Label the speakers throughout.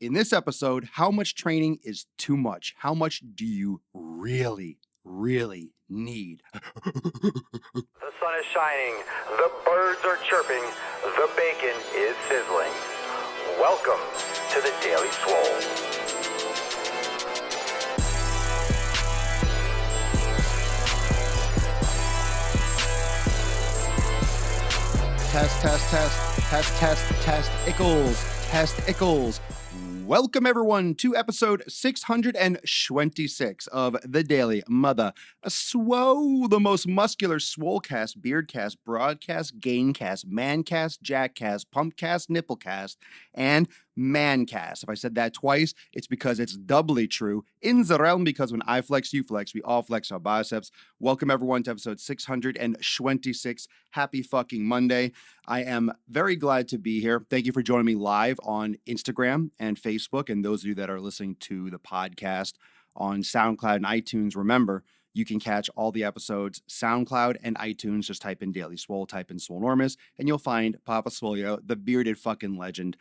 Speaker 1: In this episode, how much training is too much? How much do you really need?
Speaker 2: The sun is shining, the birds are chirping, the bacon is sizzling. Welcome to the Daily Swole.
Speaker 1: Testicles. Welcome everyone to episode 626 of the Daily Mother Swole, the most muscular swolecast, beardcast, broadcast, gaincast, mancast, jackcast, pumpcast, nipplecast, and mancast. If I said that twice, it's because it's doubly true in the realm, because when I flex, you flex, we all flex our biceps. Welcome everyone to episode 626. Happy fucking Monday. I am very glad to be here. Thank you for joining me live on Instagram and Facebook. And those of you that are listening to the podcast on SoundCloud and iTunes, remember, you can catch all the episodes, SoundCloud and iTunes. Just type in Daily Swole, type in Swolenormous, and you'll find Papa Swolio, the bearded fucking legend,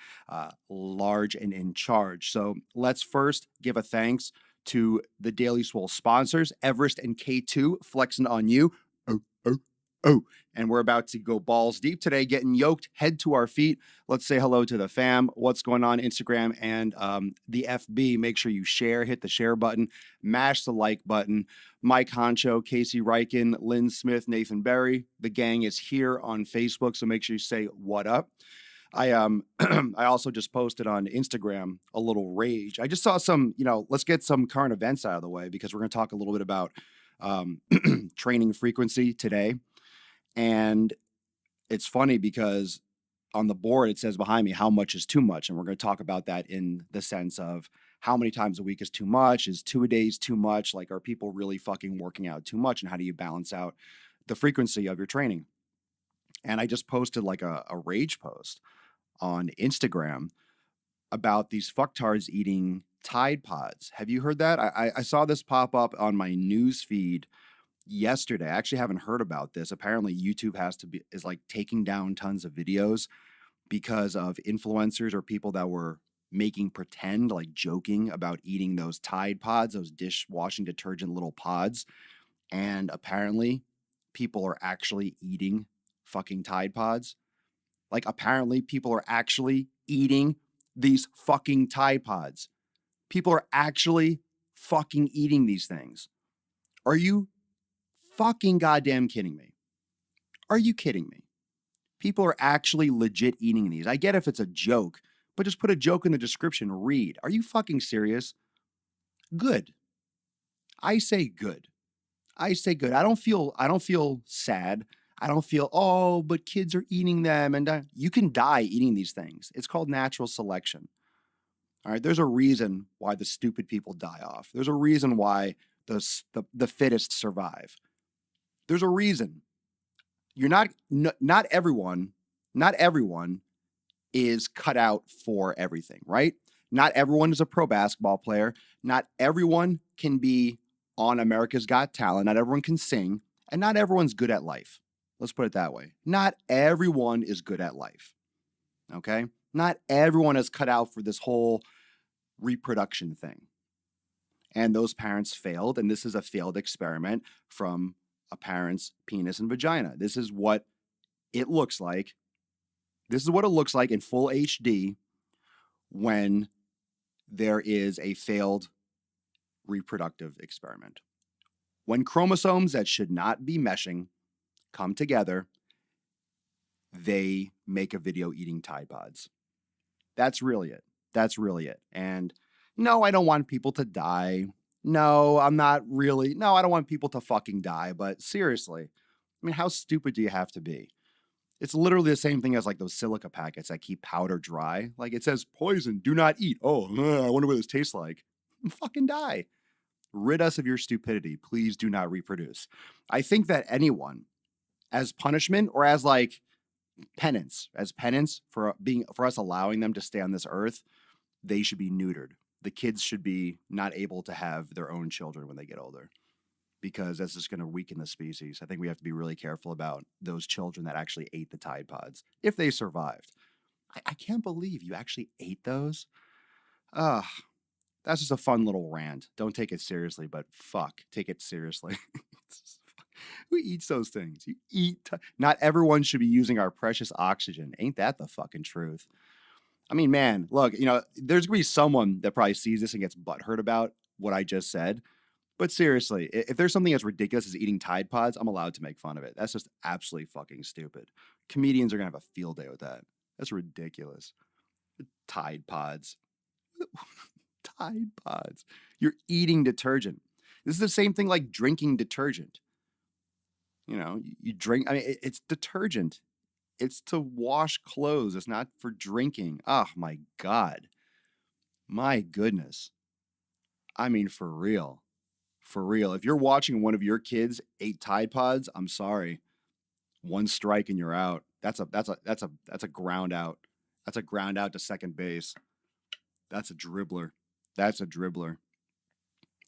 Speaker 1: large and in charge. So let's first give a thanks to the Daily Swole sponsors, Everest and K2, flexing on you. Oh. And we're about to go balls deep today, getting yoked, head to our feet. Let's say hello to the fam. What's going on Instagram and the FB? Make sure you share, hit the share button, mash the like button. Mike Honcho, Casey Riken, Lynn Smith, Nathan Berry. The gang is here on Facebook, so make sure you say what up. I also just posted on Instagram a little rage. I just saw some, let's get some current events out of the way, because we're going to talk a little bit about training frequency today. And it's funny because on the board, it says behind me, how much is too much? And we're going to talk about that in the sense of how many times a week is too much? Is 2 days too much? Like, are people really fucking working out too much? And how do you balance out the frequency of your training? And I just posted like a rage post on Instagram about these fucktards eating Tide Pods. Have you heard that? I saw this pop up on my news feed yesterday. I actually haven't heard about this. Apparently YouTube is like taking down tons of videos because of influencers or people that were making pretend, like joking about eating those Tide Pods, those dishwashing detergent little pods. And apparently people are actually eating fucking Tide Pods. Like, apparently people are actually eating these fucking Tide Pods. People are actually fucking eating these things. Are you fucking goddamn kidding me? Are you kidding me? People are actually legit eating these. I get if it's a joke, but just put a joke in the description. Read. Are you fucking serious? Good. I say good. I say good. I don't feel sad. I don't feel, oh, but kids are eating them. And you can die eating these things. It's called natural selection. All right. There's a reason why the stupid people die off. There's a reason why the fittest survive. There's a reason. Not everyone is cut out for everything, right? Not everyone is a pro basketball player. Not everyone can be on America's Got Talent. Not everyone can sing, and not everyone's good at life. Let's put it that way. Not everyone is good at life. Okay? Not everyone is cut out for this whole reproduction thing. And those parents failed, and this is a failed experiment from a parent's penis and vagina. This is what it looks like. This is what it looks like in full HD when there is a failed reproductive experiment. When chromosomes that should not be meshing come together, they make a video eating Tide Pods. That's really it. That's really it. And no, I don't want people to die. No, I don't want people to fucking die. But seriously, I mean, how stupid do you have to be? It's literally the same thing as like those silica packets that keep powder dry. Like, it says poison, do not eat. Oh, I wonder what this tastes like. Fucking die. Rid us of your stupidity. Please do not reproduce. I think that anyone, as punishment or as like penance for us allowing them to stay on this earth, they should be neutered. The kids should be not able to have their own children when they get older, because that's just going to weaken the species. I think we have to be really careful about those children that actually ate the Tide Pods, if they survived. I can't believe you actually ate those. That's just a fun little rant. Don't take it seriously, but fuck, take it seriously. Who eats those things? You eat. Not everyone should be using our precious oxygen. Ain't that the fucking truth? I mean, man, look, there's gonna be someone that probably sees this and gets butthurt about what I just said. But seriously, if there's something as ridiculous as eating Tide Pods, I'm allowed to make fun of it. That's just absolutely fucking stupid. Comedians are gonna have a field day with that. That's ridiculous. Tide Pods. Tide Pods. You're eating detergent. This is the same thing like drinking detergent. You drink, I mean, it's detergent. It's to wash clothes. It's not for drinking. Oh my God. My goodness. I mean, for real. For real. If you're watching one of your kids ate Tide Pods, I'm sorry. One strike and you're out. That's a ground out. That's a ground out to second base. That's a dribbler. That's a dribbler.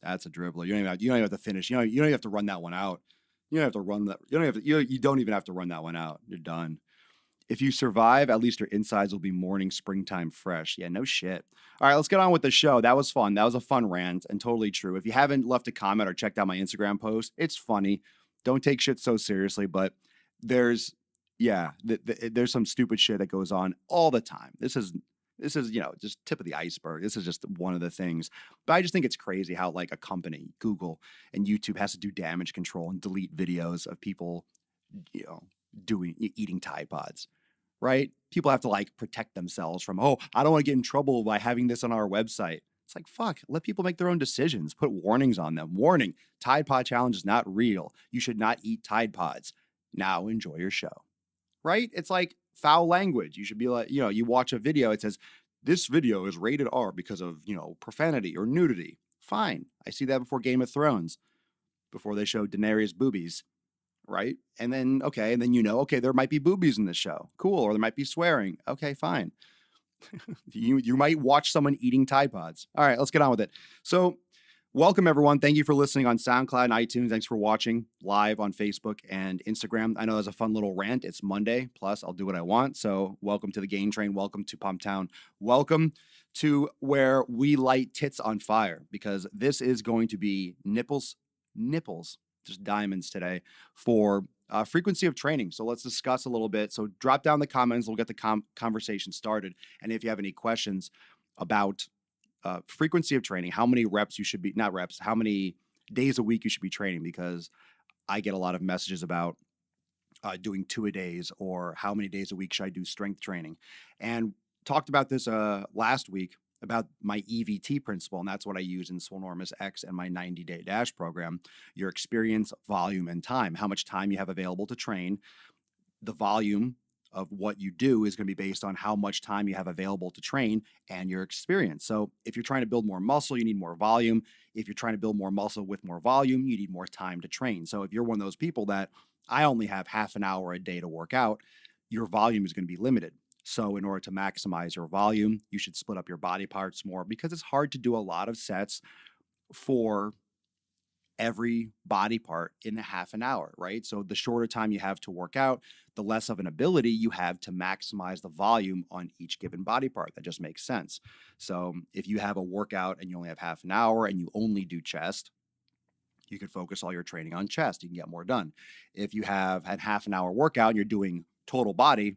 Speaker 1: That's a dribbler. You don't even have to finish. You don't even have to run that one out. You don't have to run that. You don't even have to run that one out. You're done. If you survive, at least your insides will be morning springtime fresh. Yeah, no shit. All right, let's get on with the show. That was fun. That was a fun rant and totally true. If you haven't left a comment or checked out my Instagram post, it's funny. Don't take shit so seriously, but there's some stupid shit that goes on all the time. This is just tip of the iceberg. This is just one of the things. But I just think it's crazy how like a company, Google and YouTube, has to do damage control and delete videos of people, eating Tide Pods, right? People have to like protect themselves from, I don't want to get in trouble by having this on our website. It's like, fuck, let people make their own decisions. Put warnings on them. Warning, Tide Pod challenge is not real. You should not eat Tide Pods. Now enjoy your show, right? It's like foul language. You should be like, you watch a video, it says, this video is rated R because of, profanity or nudity. Fine. I see that before Game of Thrones, before they show Daenerys' boobies, right? And then, there might be boobies in the show. Cool. Or there might be swearing. Okay, fine. You might watch someone eating Tide Pods. All right, let's get on with it. So welcome, everyone. Thank you for listening on SoundCloud and iTunes. Thanks for watching live on Facebook and Instagram. I know there's a fun little rant. It's Monday, plus I'll do what I want. So welcome to the Gain Train. Welcome to Pumptown. Welcome to where we light tits on fire, because this is going to be nipples, just diamonds today for frequency of training. So let's discuss a little bit. So drop down the comments. We'll get the conversation started. And if you have any questions about frequency of training, how many reps you should be, not reps, how many days a week you should be training, because I get a lot of messages about doing 2-a-days, or how many days a week should I do strength training. And talked about this last week about my EVT principle, and that's what I use in Swolenormous X and my 90-day dash program. Your experience, volume, and time. How much time you have available to train. The volume of what you do is going to be based on how much time you have available to train and your experience. So if you're trying to build more muscle, you need more volume. If you're trying to build more muscle with more volume, you need more time to train. So if you're one of those people that I only have half an hour a day to work out, your volume is going to be limited. So in order to maximize your volume, you should split up your body parts more, because it's hard to do a lot of sets for every body part in a half an hour, right? So the shorter time you have to work out, the less of an ability you have to maximize the volume on each given body part. That just makes sense. So if you have a workout and you only have half an hour and you only do chest, you could focus all your training on chest. You can get more done. If you have had half an hour workout and you're doing total body,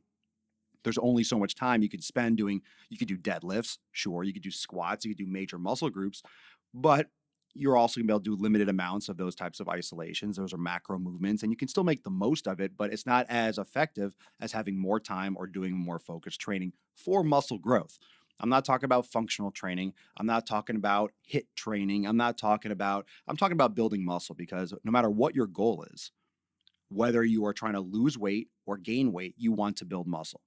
Speaker 1: there's only so much time you could spend doing, you could do deadlifts, sure, you could do squats, you could do major muscle groups, but you're also gonna be able to do limited amounts of those types of isolations. Those are macro movements, and you can still make the most of it, but it's not as effective as having more time or doing more focused training for muscle growth. I'm not talking about functional training. I'm not talking about HIIT training. I'm talking about building muscle, because no matter what your goal is, whether you are trying to lose weight or gain weight, you want to build muscle.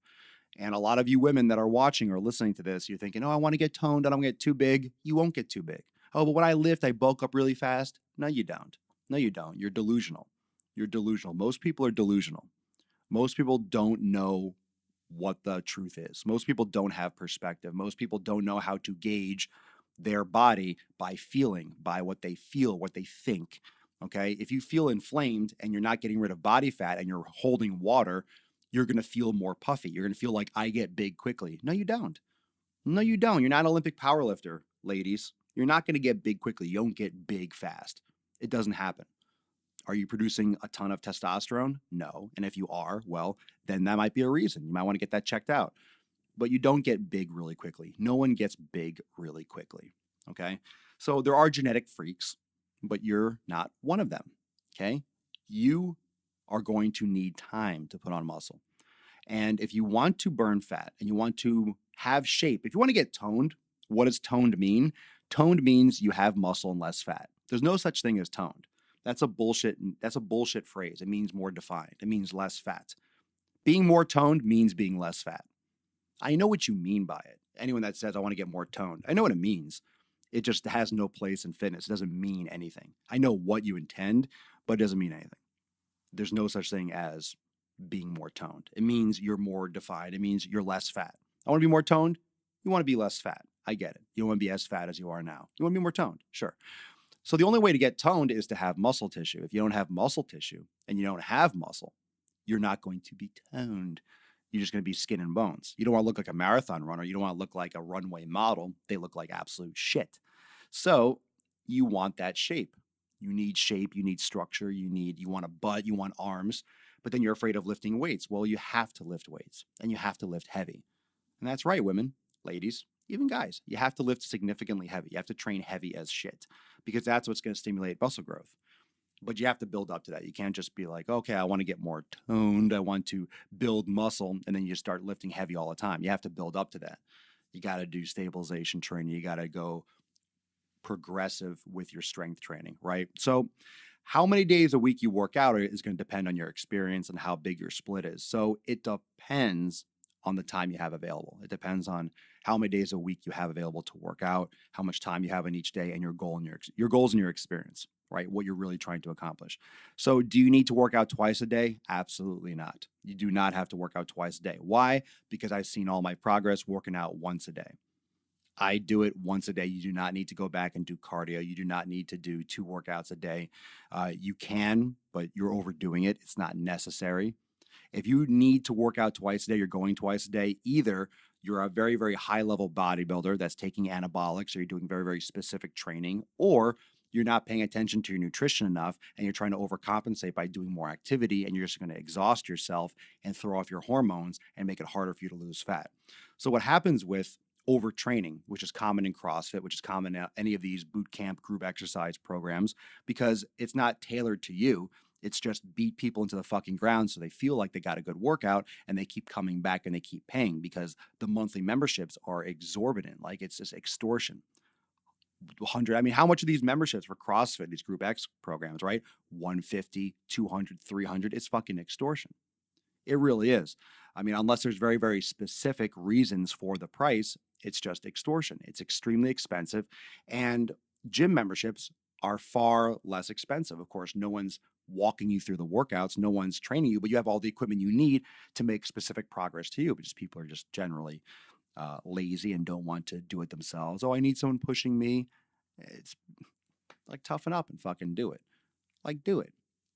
Speaker 1: And a lot of you women that are watching or listening to this, you're thinking, I want to get toned. I don't get too big. You won't get too big. Oh, but when I lift, I bulk up really fast. No, you don't. No, you don't. You're delusional. You're delusional. Most people are delusional. Most people don't know what the truth is. Most people don't have perspective. Most people don't know how to gauge their body by feeling, by what they feel, what they think. Okay. If you feel inflamed and you're not getting rid of body fat and you're holding water, you're going to feel more puffy. You're going to feel like I get big quickly. No, you don't. No, you don't. You're not an Olympic powerlifter, ladies. You're not going to get big quickly. You don't get big fast. It doesn't happen. Are you producing a ton of testosterone? No. And if you are, well, then that might be a reason. You might want to get that checked out. But you don't get big really quickly. No one gets big really quickly. Okay. So there are genetic freaks, but you're not one of them. Okay. You are going to need time to put on muscle. And if you want to burn fat and you want to have shape, if you want to get toned, what does toned mean? Toned means you have muscle and less fat. There's no such thing as toned. That's a bullshit phrase. It means more defined. It means less fat. Being more toned means being less fat. I know what you mean by it. Anyone that says I want to get more toned, I know what it means. It just has no place in fitness. It doesn't mean anything. I know what you intend, but it doesn't mean anything. There's no such thing as being more toned. It means you're more defined. It means you're less fat. I want to be more toned. You want to be less fat. I get it. You don't want to be as fat as you are now. You want to be more toned. Sure. So the only way to get toned is to have muscle tissue. If you don't have muscle tissue and you don't have muscle, you're not going to be toned. You're just going to be skin and bones. You don't want to look like a marathon runner. You don't want to look like a runway model. They look like absolute shit. So you want that shape. You need shape. You need structure. You want a butt. You want arms. But then you're afraid of lifting weights. Well, you have to lift weights and you have to lift heavy. And that's right, women, ladies, even guys. You have to lift significantly heavy. You have to train heavy as shit because that's what's going to stimulate muscle growth. But you have to build up to that. You can't just be like, okay, I want to get more toned. I want to build muscle. And then you just start lifting heavy all the time. You have to build up to that. You got to do stabilization training. You got to go progressive with your strength training, right? So how many days a week you work out is going to depend on your experience and how big your split is. So it depends on the time you have available. It depends on how many days a week you have available to work out, how much time you have in each day, and your goals and your experience, right? What you're really trying to accomplish. So do you need to work out twice a day? Absolutely not. You do not have to work out twice a day. Why? Because I've seen all my progress working out once a day. I do it once a day. You do not need to go back and do cardio. You do not need to do 2 workouts a day. You can, but you're overdoing it. It's not necessary. If you need to work out twice a day, you're going twice a day, either you're a very, very high level bodybuilder that's taking anabolics or you're doing very, very specific training, or you're not paying attention to your nutrition enough and you're trying to overcompensate by doing more activity and you're just going to exhaust yourself and throw off your hormones and make it harder for you to lose fat. So what happens with overtraining, which is common in CrossFit, which is common in any of these boot camp group exercise programs, because it's not tailored to you. It's just beat people into the fucking ground so they feel like they got a good workout and they keep coming back and they keep paying because the monthly memberships are exorbitant. Like it's just extortion. 100. I mean, how much are these memberships for CrossFit, these Group X programs, right? 150, 200, 300. It's fucking extortion. It really is. I mean, unless there's very, very specific reasons for the price, it's just extortion. It's extremely expensive. And gym memberships are far less expensive. Of course, no one's walking you through the workouts, no one's training you, but you have all the equipment you need to make specific progress to you. But just people are just generally lazy and don't want to do it themselves. Oh, I need someone pushing me. It's like toughen up and fucking do it. Like do it.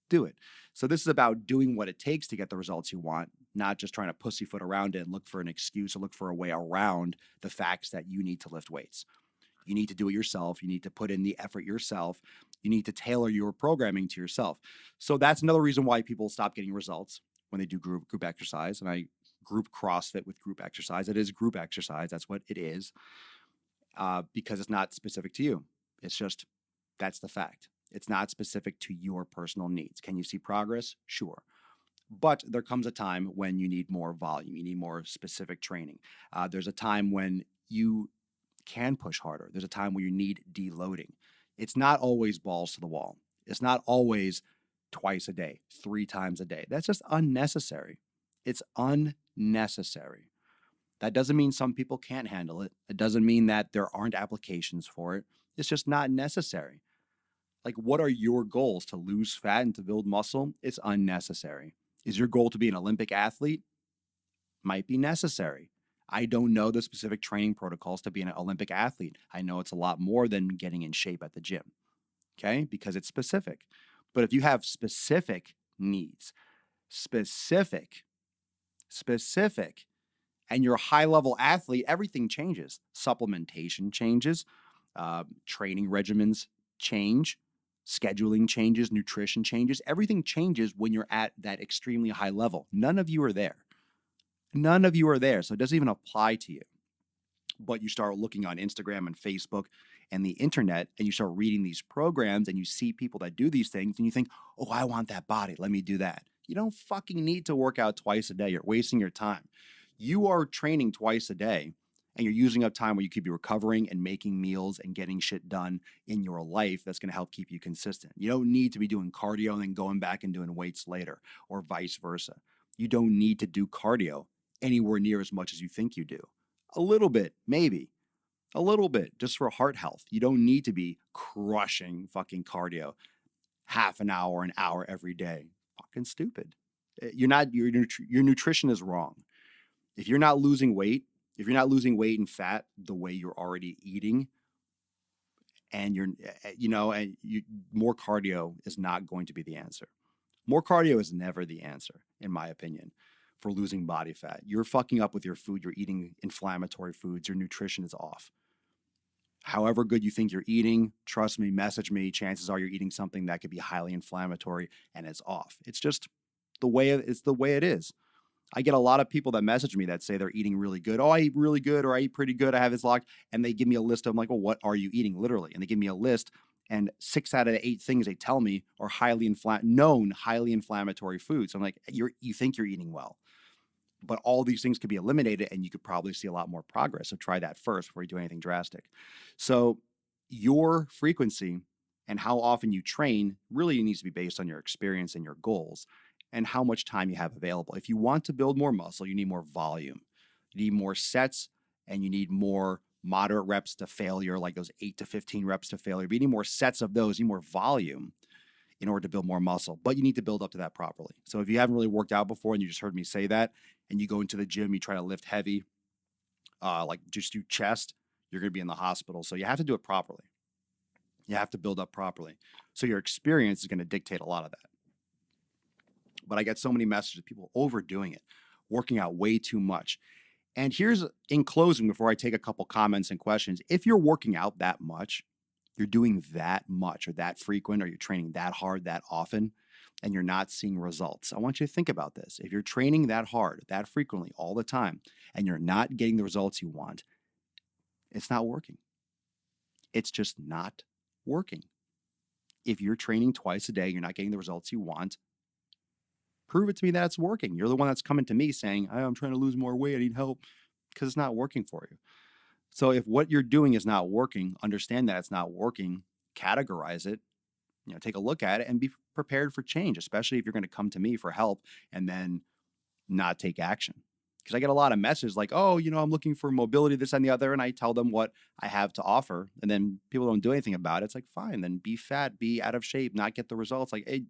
Speaker 1: Do it. So this is about doing what it takes to get the results you want, not just trying to pussyfoot around it and look for an excuse or look for a way around the facts that you need to lift weights. You need to do it yourself. You need to put in the effort yourself. You need to tailor your programming to yourself. So that's another reason why people stop getting results when they do group exercise. And I group CrossFit with group exercise. It is group exercise. That's what it is, because it's not specific to you. It's just, that's the fact. It's not specific to your personal needs. Can you see progress? Sure. But there comes a time when you need more volume. You need more specific training. There's a time when you can push harder. There's a time where you need deloading. It's not always balls to the wall. It's not always twice a day, 3 times a day. That's just unnecessary. It's unnecessary. That doesn't mean some people can't handle it. It doesn't mean that there aren't applications for it. It's just not necessary. Like, what are your goals? To lose fat and to build muscle? It's unnecessary. Is your goal to be an Olympic athlete? Might be necessary. I don't know the specific training protocols to be an Olympic athlete. I know it's a lot more than getting in shape at the gym, okay? Because it's specific. But if you have specific needs, specific, and you're a high level athlete, everything changes. Supplementation changes, training regimens change, scheduling changes, nutrition changes. Everything changes when you're at that extremely high level. None of you are there. None of you are there. So it doesn't even apply to you. But you start looking on Instagram and Facebook and the internet, and you start reading these programs, and you see people that do these things, and you think, oh, I want that body. Let me do that. You don't fucking need to work out twice a day. You're wasting your time. You are training twice a day, and you're using up time where you could be recovering and making meals and getting shit done in your life that's going to help keep you consistent. You don't need to be doing cardio and then going back and doing weights later, or vice versa. You don't need to do cardio anywhere near as much as you think you do. A little bit, maybe. A little bit, just for heart health. You don't need to be crushing fucking cardio half an hour every day. Fucking stupid. Your nutrition is wrong. If you're not losing weight, and fat the way you're already eating, and more cardio is not going to be the answer. More cardio is never the answer, in my opinion, for losing body fat. You're fucking up with your food. You're eating inflammatory foods. Your nutrition is off. However good you think you're eating, trust me, message me. Chances are you're eating something that could be highly inflammatory and it's off. It's just the way it is. I get a lot of people that message me that say they're eating really good. Oh, I eat really good, or I eat pretty good. I have this locked. And they give me a list of, I'm like, well, what are you eating literally? And they give me a list, and 6 out of 8 things they tell me are known highly inflammatory foods. So I'm like, you think you're eating well, but all these things could be eliminated, and you could probably see a lot more progress. So try that first before you do anything drastic. So your frequency and how often you train really needs to be based on your experience and your goals and how much time you have available. If you want to build more muscle, you need more volume. You need more sets, and you need more moderate reps to failure, like those 8 to 15 reps to failure. But you need more sets of those, you need more volume in order to build more muscle, but you need to build up to that properly. So if you haven't really worked out before and you just heard me say that, and you go into the gym, you try to lift heavy, like just do chest, you're going to be in the hospital. So you have to do it properly. You have to build up properly. So your experience is going to dictate a lot of that. But I get so many messages of people overdoing it, working out way too much. And here's, in closing, before I take a couple comments and questions, if you're working out that much, you're doing that much or that frequent, or you're training that hard that often, and you're not seeing results, I want you to think about this. If you're training that hard, that frequently, all the time, and you're not getting the results you want, it's not working. It's just not working. If you're training twice a day, you're not getting the results you want, prove it to me that it's working. You're the one that's coming to me saying, I'm trying to lose more weight, I need help, because it's not working for you. So if what you're doing is not working, understand that it's not working, categorize it, take a look at it, and be prepared for change, especially if you're going to come to me for help and then not take action. Because I get a lot of messages like, oh, I'm looking for mobility, this and the other, and I tell them what I have to offer, and then people don't do anything about it. It's like, fine, then be fat, be out of shape, not get the results. Like, hey,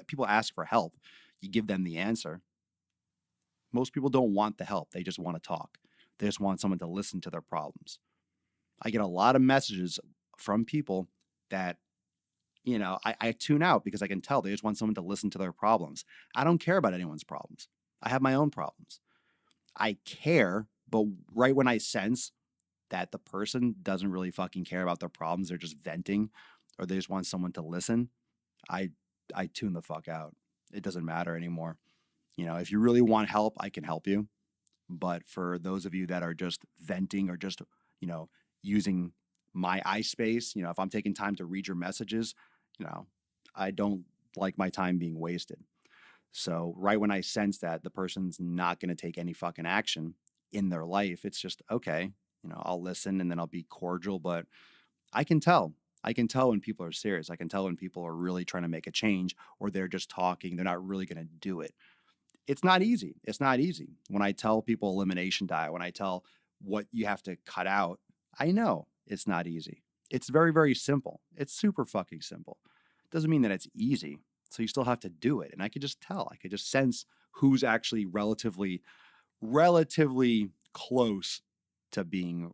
Speaker 1: people ask for help. You give them the answer. Most people don't want the help. They just want to talk. They just want someone to listen to their problems. I get a lot of messages from people that, I tune out because I can tell they just want someone to listen to their problems. I don't care about anyone's problems. I have my own problems. I care, but right when I sense that the person doesn't really fucking care about their problems, they're just venting, or they just want someone to listen, I tune the fuck out. It doesn't matter anymore. If you really want help, I can help you. But for those of you that are just venting or just, using my eye space, if I'm taking time to read your messages, I don't like my time being wasted. So right when I sense that the person's not going to take any fucking action in their life, it's just, okay, I'll listen and then I'll be cordial, but I can tell when people are serious. I can tell when people are really trying to make a change, or they're just talking. They're not really going to do it. It's not easy. It's not easy. When I tell people elimination diet, when I tell what you have to cut out, I know it's not easy. It's very, very simple. It's super fucking simple. Doesn't mean that it's easy. So you still have to do it. And I could just tell. I could just sense who's actually relatively close to being,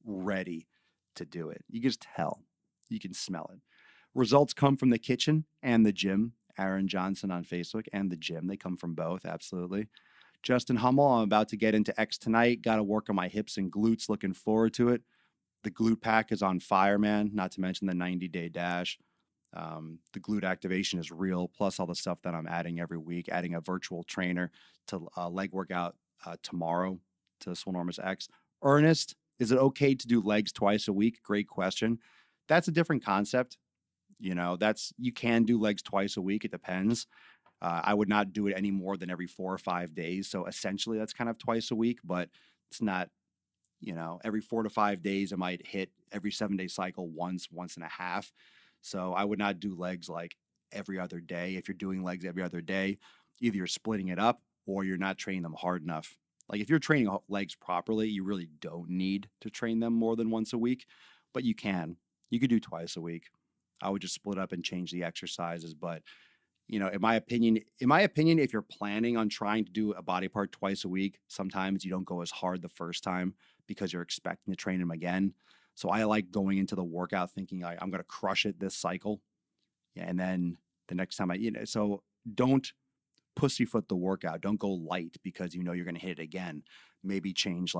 Speaker 1: ready to do it. You can just tell. You can smell it. Results come from the kitchen and the gym. Aaron Johnson on Facebook and the gym. They come from both, absolutely. Justin Hummel, I'm about to get into X tonight. Got to work on my hips and glutes. Looking forward to it. The glute pack is on fire, man. Not to mention the 90-day dash. The glute activation is real, plus all the stuff that I'm adding every week, adding a virtual trainer to leg workout tomorrow to Swolenormous X. Ernest, is it okay to do legs twice a week? Great question. That's a different concept. You can do legs twice a week. It depends. I would not do it any more than every 4 or 5 days. So essentially that's kind of twice a week, but it's not, every 4 to 5 days. It might hit every 7-day cycle once and a half. So I would not do legs like every other day. If you're doing legs every other day, either you're splitting it up or you're not training them hard enough. Like if you're training legs properly, you really don't need to train them more than once a week, but you could do twice a week. I would just split up and change the exercises. But, in my opinion, if you're planning on trying to do a body part twice a week, sometimes you don't go as hard the first time because you're expecting to train them again. So I like going into the workout thinking I'm going to crush it this cycle. And then the next time so don't pussyfoot the workout. Don't go light because you're going to hit it again. Maybe change,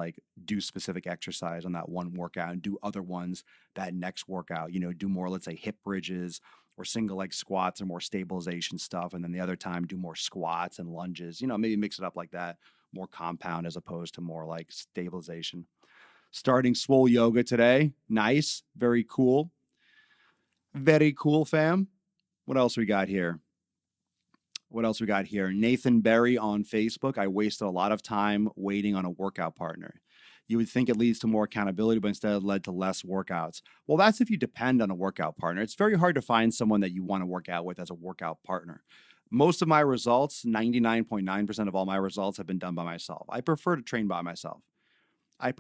Speaker 1: do specific exercise on that one workout and do other ones that next workout, do more, let's say hip bridges or single leg squats or more stabilization stuff. And then the other time do more squats and lunges, maybe mix it up like that, more compound as opposed to more like stabilization. Starting Swole yoga today. Nice. Very cool. Very cool, fam. What else we got here? Nathan Berry on Facebook. I wasted a lot of time waiting on a workout partner. You would think it leads to more accountability, but instead it led to less workouts. Well, that's if you depend on a workout partner. It's very hard to find someone that you want to work out with as a workout partner. Most of my results, 99.9% of all my results have been done by myself. I prefer to train by myself. I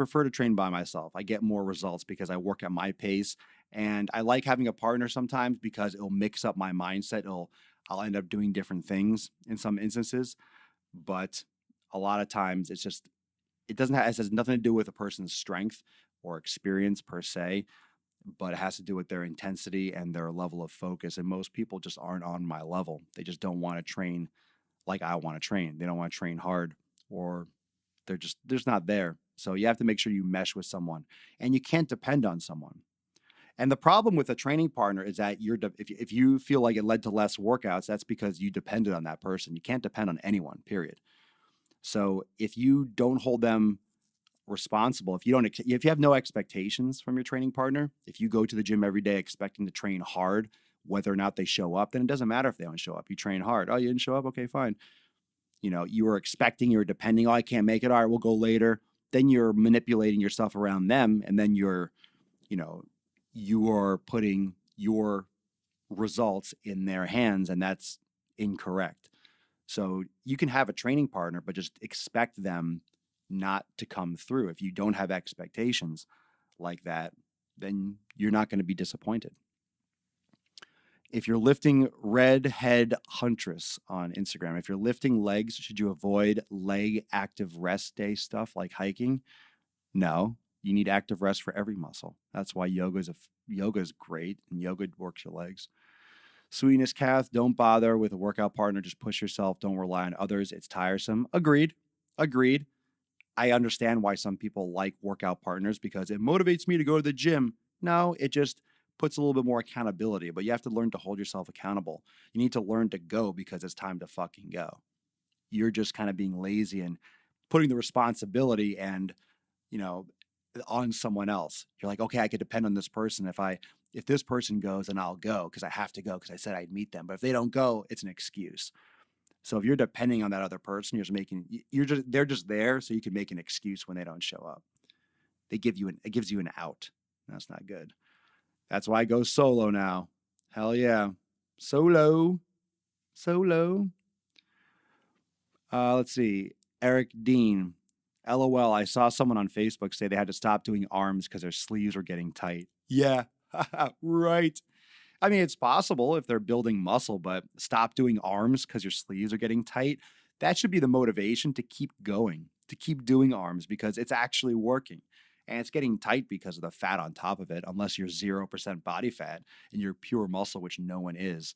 Speaker 1: get more results because I work at my pace, and I like having a partner sometimes because it'll mix up my mindset. I'll end up doing different things in some instances, but a lot of times it has nothing to do with a person's strength or experience per se, but it has to do with their intensity and their level of focus. And most people just aren't on my level. They just don't want to train like I want to train. They don't want to train hard, or they're just not there. So you have to make sure you mesh with someone, and you can't depend on someone. And the problem with a training partner is that if you feel like it led to less workouts, that's because you depended on that person. You can't depend on anyone, period. So if you don't hold them responsible, if you have no expectations from your training partner, if you go to the gym every day expecting to train hard, whether or not they show up, then it doesn't matter if they don't show up. You train hard. Oh, you didn't show up? Okay, fine. You were expecting, you were depending. Oh, I can't make it. All right, we'll go later. Then you're manipulating yourself around them, and then you are putting your results in their hands, and that's incorrect. So you can have a training partner, but just expect them not to come through. If you don't have expectations like that, then you're not going to be disappointed. If you're lifting Redhead Huntress on Instagram, if you're lifting legs, should you avoid leg active rest day stuff like hiking? No, you need active rest for every muscle. That's why yoga is great, and yoga works your legs. Sweetness Kath, don't bother with a workout partner. Just push yourself. Don't rely on others. It's tiresome. Agreed. I understand why some people like workout partners because it motivates me to go to the gym. No, it just puts a little bit more accountability, but you have to learn to hold yourself accountable. You need to learn to go because it's time to fucking go. You're just kind of being lazy and putting the responsibility and, on someone else. You're like, okay, I could depend on this person. If this person goes, then I'll go because I have to go because I said I'd meet them. But if they don't go, it's an excuse. So if you're depending on that other person, they're just there so you can make an excuse when they don't show up. It gives you an out. That's not good. That's why I go solo now. Hell yeah. Solo. Let's see. Eric Dean. LOL, I saw someone on Facebook say they had to stop doing arms because their sleeves were getting tight. Yeah, right. I mean, it's possible if they're building muscle, but stop doing arms because your sleeves are getting tight. That should be the motivation to keep going, to keep doing arms because it's actually working. And it's getting tight because of the fat on top of it, unless you're 0% body fat and you're pure muscle, which no one is.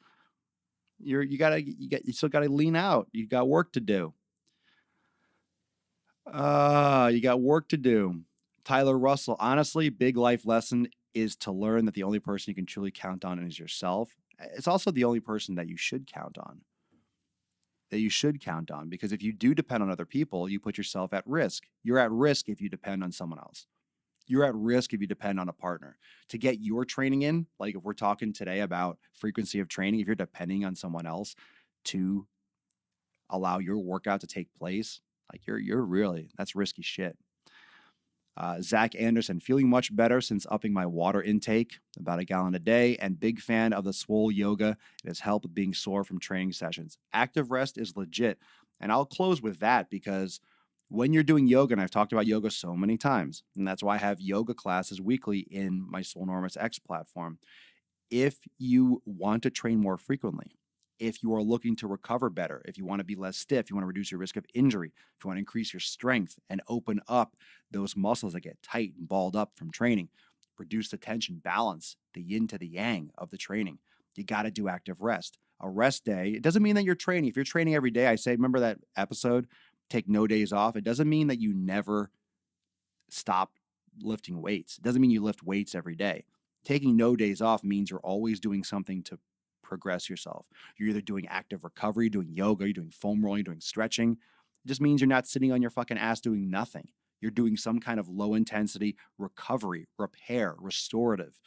Speaker 1: You still gotta lean out. You got work to do. You got work to do. Tyler Russell, honestly, big life lesson is to learn that the only person you can truly count on is yourself. It's also the only person that you should count on. Because if you do depend on other people, you put yourself at risk. You're at risk if you depend on someone else. You're at risk if you depend on a partner. To get your training in, like if we're talking today about frequency of training, if you're depending on someone else to allow your workout to take place, like you're really, that's risky shit. Zach Anderson, feeling much better since upping my water intake, about a gallon a day, and big fan of the Swole yoga. It has helped with being sore from training sessions. Active rest is legit. And I'll close with that because when you're doing yoga, and I've talked about yoga so many times, and that's why I have yoga classes weekly in my Swolenormous X platform. If you want to train more frequently, if you are looking to recover better, if you want to be less stiff, you want to reduce your risk of injury, if you want to increase your strength and open up those muscles that get tight and balled up from training, reduce the tension, balance the yin to the yang of the training, you got to do active rest. A rest day, it doesn't mean that you're training. If you're training every day, I say, remember that episode, take no days off. It doesn't mean that you never stop lifting weights. It doesn't mean you lift weights every day. Taking no days off means you're always doing something to progress yourself. You're either doing active recovery, doing yoga, you're doing foam rolling, doing stretching. It just means you're not sitting on your fucking ass doing nothing. You're doing some kind of low intensity recovery, repair, restorative.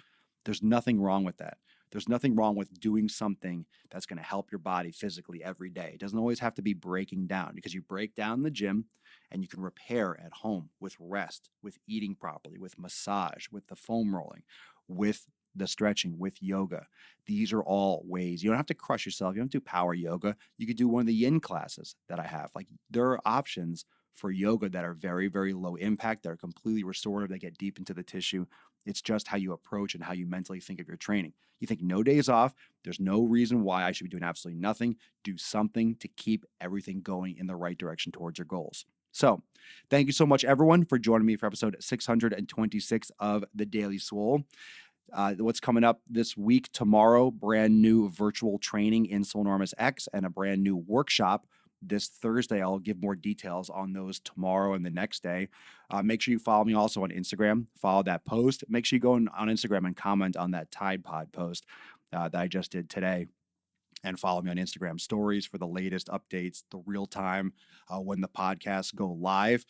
Speaker 1: There's nothing wrong with that. There's nothing wrong with doing something that's going to help your body physically every day. It doesn't always have to be breaking down, because you break down in the gym and you can repair at home with rest, with eating properly, with massage, with the foam rolling, with the stretching, with yoga. These are all ways. You don't have to crush yourself. You don't have to do power yoga. You could do one of the yin classes that I have. Like, there are options for yoga that are very, very low impact, that are completely restorative, that get deep into the tissue. It's just how you approach and how you mentally think of your training. You think no days off, there's no reason why I should be doing absolutely nothing. Do something to keep everything going in the right direction towards your goals. So, thank you so much, everyone, for joining me for episode 626 of The Daily Swole. What's coming up this week: tomorrow, brand new virtual training in Swolenormous X and a brand new workshop this Thursday. I'll give more details on those tomorrow and the next day. Make sure you follow me also on Instagram. Follow that post. Make sure you go on Instagram and comment on that Tide Pod post that I just did today. And follow me on Instagram stories for the latest updates, the real time when the podcasts go live.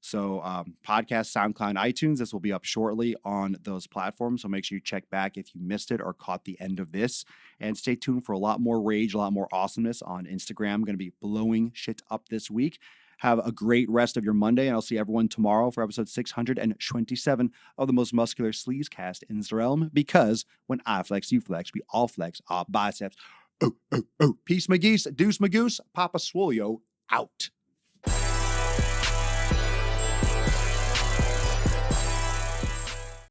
Speaker 1: So podcast, SoundCloud, iTunes, this will be up shortly on those platforms. So make sure you check back if you missed it or caught the end of this. And stay tuned for a lot more rage, a lot more awesomeness on Instagram. I'm going to be blowing shit up this week. Have a great rest of your Monday, and I'll see everyone tomorrow for episode 627 of the most muscular sleazecast in the realm. Because when I flex, you flex, we all flex our biceps. Oh, oh, oh. Peace, my geese. Deuce, my goose. Papa Swolio out.